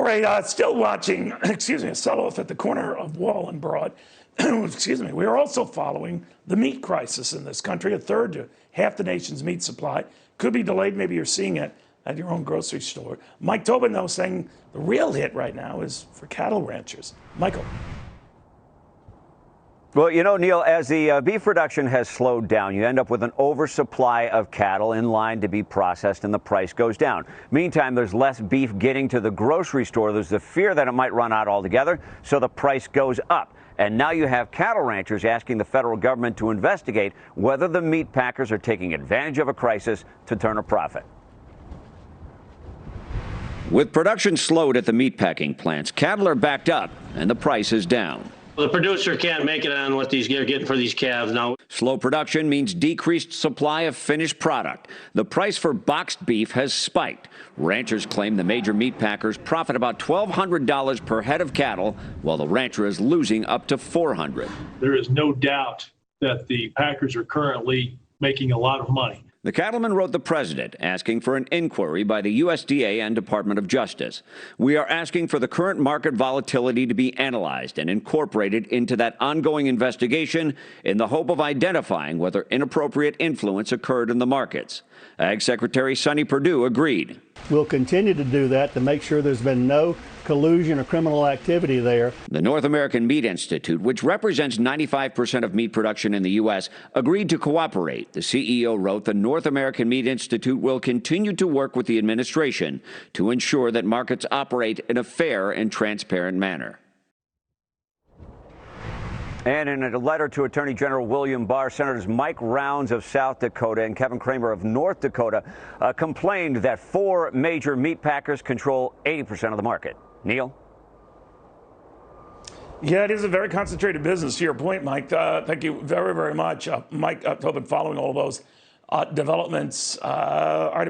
All right, still watching, excuse me, a sell-off at the corner of Wall and Broad. Excuse me. We are also following the meat crisis in this country. A third to half the nation's meat supply could be delayed. Maybe you're seeing it at your own grocery store. Mike Tobin, though, saying the real hit right now is for cattle ranchers. Michael. Well, you know, Neil, as the beef production has slowed down, you end up with an oversupply of cattle in line to be processed, and the price goes down. Meantime, there's less beef getting to the grocery store. There's the fear that it might run out altogether, so the price goes up. And now you have cattle ranchers asking the federal government to investigate whether the meat packers are taking advantage of a crisis to turn a profit. With production slowed at the meatpacking plants, cattle are backed up and the price is down. The producer can't make it on what they're getting for these calves now. Slow production means decreased supply of finished product. The price for boxed beef has spiked. Ranchers claim the major meat packers profit about $1,200 per head of cattle, while the rancher is losing up to $400. There is no doubt that the packers are currently making a lot of money. The cattleman wrote the president asking for an inquiry by the USDA and Department of Justice. We are asking for the current market volatility to be analyzed and incorporated into that ongoing investigation in the hope of identifying whether inappropriate influence occurred in the markets. Ag Secretary Sonny Perdue agreed. We'll continue to do that to make sure there's been no collusion or criminal activity there. The North American Meat Institute, which represents 95% of meat production in the U.S., agreed to cooperate. The CEO wrote the North American Meat Institute will continue to work with the administration to ensure that markets operate in a fair and transparent manner. And in a letter to Attorney General William Barr, Senators Mike Rounds of South Dakota and Kevin Kramer of North Dakota complained that 4 major meat packers control 80% of the market. Neil? Yeah, it is a very concentrated business, to your point, Mike. Thank you very, very much. Mike Tobin, following all of those developments. All right, I believe